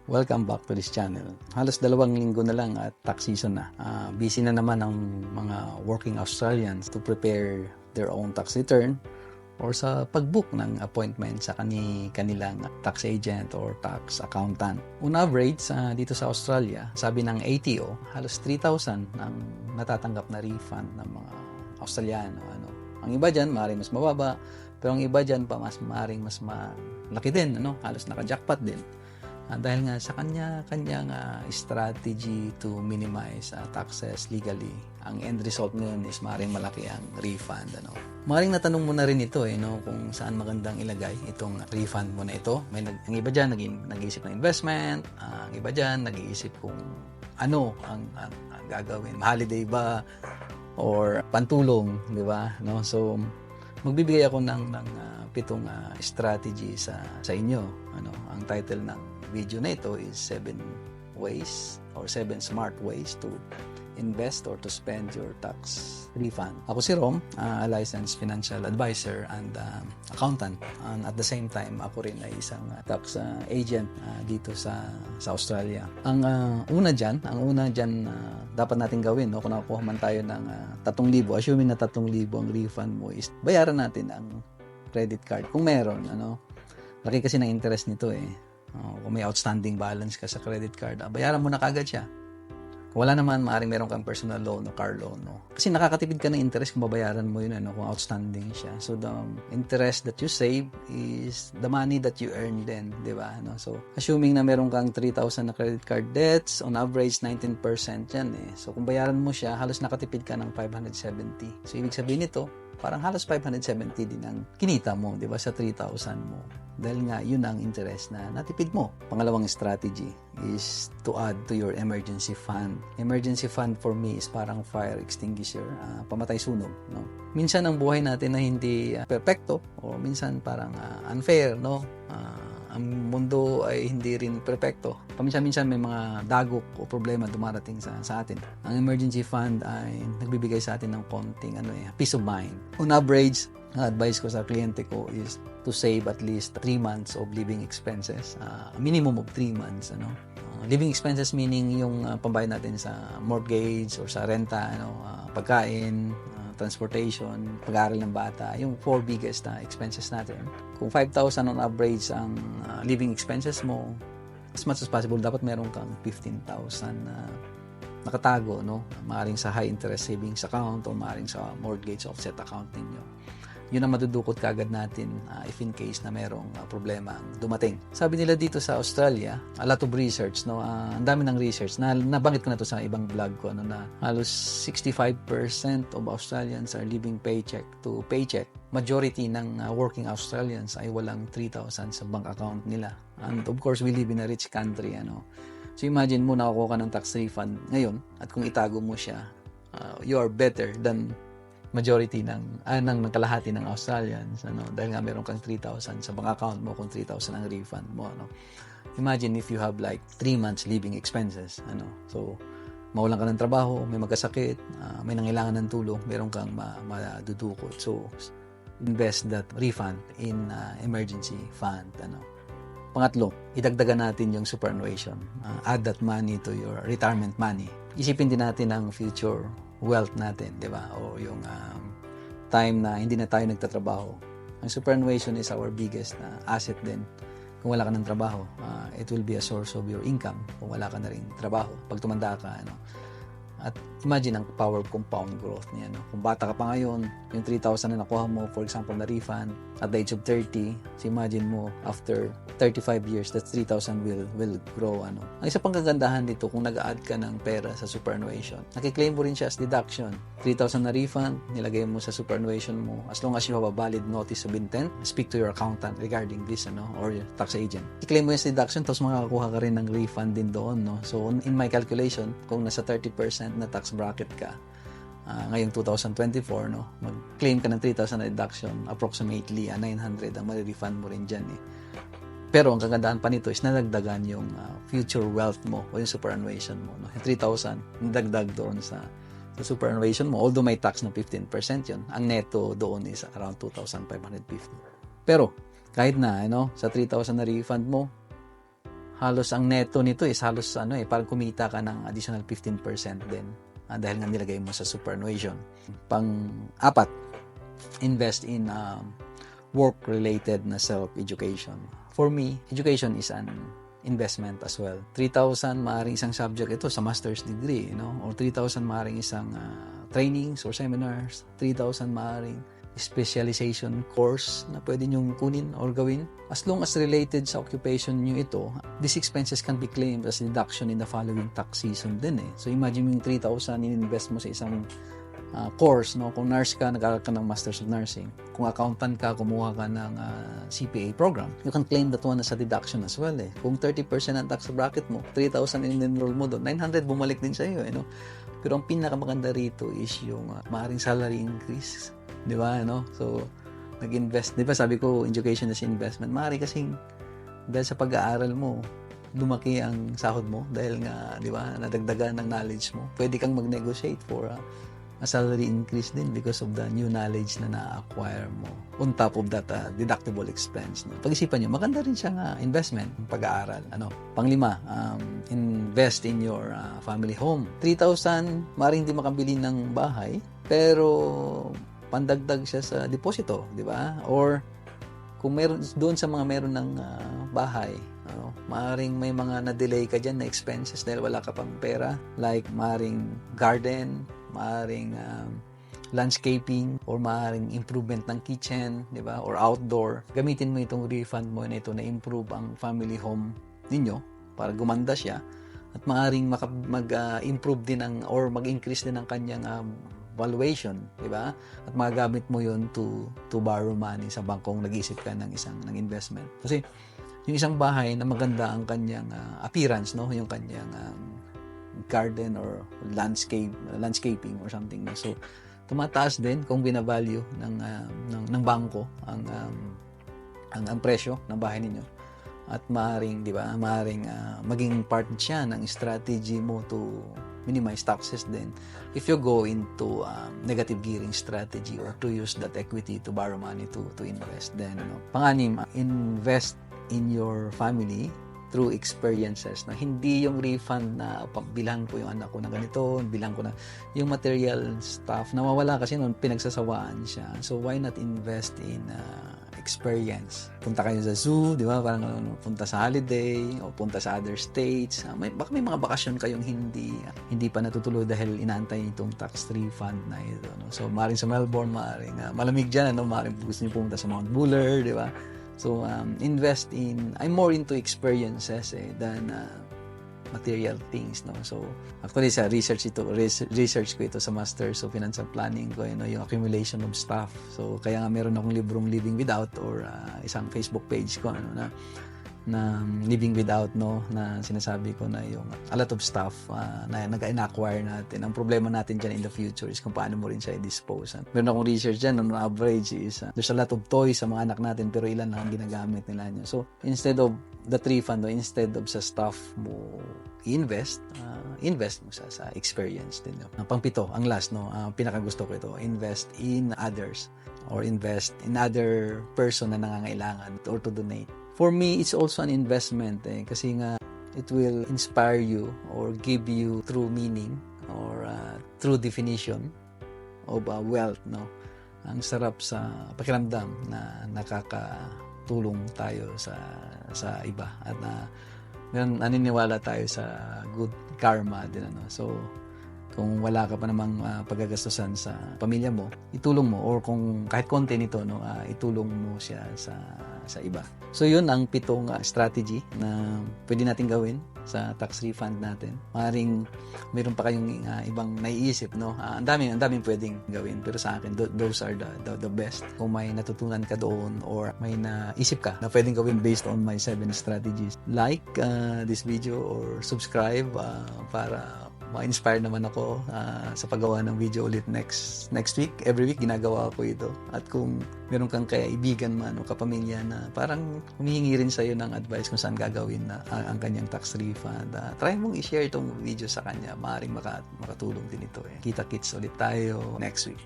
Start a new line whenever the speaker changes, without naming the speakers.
Welcome back to this channel. Halos 2 linggo na lang at tax season na. Busy na naman ang mga working Australians to prepare their own tax return or sa pag-book ng appointment sa kanilang tax agent or tax accountant. On average, dito sa Australia, sabi ng ATO, halos 3,000 ang natatanggap na refund ng mga Australiano. Ang iba dyan, maaaring mas mababa, pero ang iba dyan pa maaaring mas malaki din, halos naka-jackpot din. Dahil nga sa kanyang strategy to minimize taxes legally, ang end result ngayon is maaaring malaki ang refund. Maaaring natanong mo na rin ito kung saan magandang ilagay itong refund mo na ito. Ang iba dyan nag-iisip ng investment, ang iba dyan nag-iisip kung ano ang gagawin, holiday ba or pantulong, di ba? So magbibigay ako ng 7 strategy sa inyo. Ang title ng video na ito is 7 ways or 7 smart ways to invest or to spend your tax refund. Ako si Rom, a licensed financial advisor and accountant. And at the same time, ako rin ay isang tax agent dito sa Australia. Ang una dyan dapat natin gawin, kung nakuha man tayo ng 3,000, assuming na 3,000 ang refund mo, is bayaran natin ang credit card kung meron. Laki kasi ng interest nito kung may outstanding balance ka sa credit card, bayaran mo na kagad siya. Kung wala naman, maaaring meron kang personal loan o car loan. Kasi nakakatipid ka ng interest kung babayaran mo yun kung outstanding siya. So the interest that you save is the money that you earn then, di ba? So assuming na meron kang 3,000 na credit card debts, on average 19% yan So kung bayaran mo siya, halos nakatipid ka ng 570. So ibig sabihin nito, parang halos 570 din ang kinita mo, di ba, sa 3,000 mo. Dahil nga, yun ang interest na natipid mo. Pangalawang strategy is to add to your emergency fund. Emergency fund for me is parang fire extinguisher, pamatay sunog. Minsan ang buhay natin na hindi perfecto o minsan parang unfair. Ang mundo ay hindi rin perfecto. Paminsan-minsan may mga dagok o problema dumarating sa atin. Ang emergency fund ay nagbibigay sa atin ng konting peace of mind. On average, ang advice ko sa kliyente ko is to save at least 3 months of living expenses. A minimum of 3 months. Living expenses meaning yung pambayad natin sa mortgage or sa renta, pagkain, transportation, pag-aaral ng bata, yung 4 biggest expenses natin. Kung 5,000 on average ang living expenses mo, as much as possible, dapat meron kang 15,000 na nakatago, Maaring sa high interest savings account o maaring sa mortgage offset account ninyo. Yun ang madudukot kagad natin if in case na merong problema dumating. Sabi nila dito sa Australia, a lot of research, ang dami ng research, nabanggit ko na to sa ibang vlog ko, na halos 65% of Australians are living paycheck to paycheck. Majority ng working Australians ay walang 3,000 sa bank account nila. And of course, we live in a rich country. So imagine mo, nakukuha ka ng tax refund ngayon at kung itago mo siya, you are better than majority ng kalahati ng Australians, dahil nga meron kang 3,000 sa bank account mo kung 3,000 ang refund mo. Imagine if you have like 3 months living expenses. So mawalan ka ng trabaho, may magkasakit, may nangailangan ng tulong, meron kang madudukot. So invest that refund in emergency fund. Pangatlo, idagdagan natin yung superannuation. Add that money to your retirement money. Isipin din natin ang future wealth natin, di ba? O yung time na hindi na tayo nagtatrabaho. Ang superannuation is our biggest asset din. Kung wala ka ng trabaho, it will be a source of your income kung wala ka na rin trabaho. Pag tumanda ka, At imagine ang power of compound growth niya. Kung bata ka pa ngayon, yung 3,000 na nakuha mo, for example, na refund, at the age of 30, so imagine mo, after 35 years, that 3,000 will grow. Ang isa pang kagandahan dito, kung nag-add ka ng pera sa superannuation, nakiklaim mo rin siya as deduction. 3,000 na refund, nilagay mo sa superannuation mo. As long as you have a valid notice of intent, speak to your accountant regarding this, or your tax agent. I-claim mo yung deduction, tapos makakakuha ka rin ng refund din doon. So, in my calculation, kung nasa 30% na tax bracket ka, ngayong 2024, mag-claim ka ng 3,000 na deduction, approximately 900 ang ma-refund mo rin dyan. Pero ang kagandahan pa nito is nadagdagan yung future wealth mo o yung superannuation mo. Yung 3,000, nadagdag doon sa superannuation mo. Although may tax ng 15% yun, ang neto doon is around 2,550. Pero kahit na sa 3,000 na refund mo, halos ang neto nito is halos parang kumita ka ng additional 15% din dahil nga nilagay mo sa superannuation. Pang-apat, invest in work-related na self-education. For me, education is an investment as well. 3,000 maaaring isang subject ito sa master's degree, or 3,000 maaaring isang trainings or seminars, 3,000 maaaring specialization course na pwede nyong kunin or gawin. As long as related sa occupation nyo ito, these expenses can be claimed as deduction in the following tax season din eh. So imagine mo yung 3,000 in-invest mo sa isang course, Kung nurse ka, nag-aaral ka ng Masters of Nursing. Kung accountant ka, kumuha ka ng CPA program. You can claim that one as a deduction as well eh. Kung 30% ang tax bracket mo, 3,000 in-enroll mo doon, 900 bumalik din sa iyo Pero ang pinakamaganda rito is yung maaaring salary increase. Di ba, So, nag-invest. Di ba, sabi ko, education is investment. Maaari kasing, dahil sa pag-aaral mo, lumaki ang sahod mo. Dahil nga, di ba, nadagdagan ng knowledge mo. Pwede kang mag-negotiate for a salary increase din because of the new knowledge na na-acquire mo. On top of that, deductible expense. Pag-isipan nyo, maganda rin siyang investment, pag-aaral. Panglima, invest in your family home. 3,000, maaaring hindi makabili ng bahay, pero pandagdag siya sa deposito, di ba? Or kung meron doon sa mga meron ng bahay, maaring may mga na-delay ka dyan na expenses dahil wala ka pang pera, like maaring garden, maaring landscaping, or maaring improvement ng kitchen, di ba? Or outdoor. Gamitin mo itong refund mo na ito na improve ang family home ninyo para gumanda siya, at maaring mag-improve din or mag-increase din ang kanyang valuation, di ba? At magagamit mo yun to borrow money sa bangkong nag-isip ka ng investment. Kasi yung isang bahay na maganda ang kanyang appearance, yung kanyang garden or landscaping or something. So tumataas din kung binavalue ng bangko ang presyo ng bahay ninyo. At maaring, di ba, maging part siya ng strategy mo to minimize taxes din if you go into negative gearing strategy or to use that equity to borrow money to invest. Then, pang-anim, invest in your family through experiences. Hindi yung refund na bilang ko yung anak ko na ganito, bilang ko na yung material stuff. Nawawala kasi noon, pinagsasawaan siya. So, why not invest in experience? Punta kayo sa zoo, di ba? Parang punta sa holiday o punta sa other states. Baka may mga bakasyon kayong hindi pa natutuloy dahil inaantay itong tax refund na ito. So, maaaring sa Melbourne, maaaring malamig dyan, maaaring gusto niyo pumunta sa Mount Buller, di ba? So, I'm more into experiences than material things, So, actually, sa research ko ito sa Masters of Financial Planning ko, yung accumulation of stuff. So, kaya nga meron akong librong Living Without or isang Facebook page ko, na Living Without, na sinasabi ko na yung a lot of stuff na nag-acquire natin. Ang problema natin dyan in the future is kung paano mo rin siya i-dispose. Meron akong research dyan, on average is there's a lot of toys sa mga anak natin pero ilan lang ang ginagamit nila nyo. So, instead of that refund, instead of sa stuff mo invest mo sa experience din. Pang-pito, ang last, pinakagusto ko ito, invest in others or invest in other person na nangangailangan or to donate. For me, it's also an investment kasi nga it will inspire you or give you true meaning or true definition of wealth, Ang sarap sa pakiramdam na nakakatulong tayo sa iba at naniniwala tayo sa good karma din, So, kung wala ka pa namang paggagastusan sa pamilya mo, itulong mo, or kung kahit konti nito, itulong mo siya sa iba. So, yun ang 7 strategy na pwede natin gawin sa tax refund natin. Maaaring mayroon pa kayong ibang naiisip, Ang daming pwedeng gawin. Pero sa akin, those are the best. Kung may natutunan ka doon or may naisip ka na pwedeng gawin based on my 7 strategies, like this video or subscribe para ma-inspire naman ako sa paggawa ng video ulit next week. Every week ginagawa ko ito. At kung meron kang kaibigan man o kapamilya na parang humihingi rin sa'yo ng advice kung saan gagawin ang kanyang tax refund, try mong i-share itong video sa kanya. Maaaring makatulong din ito. Kita-kits ulit tayo next week.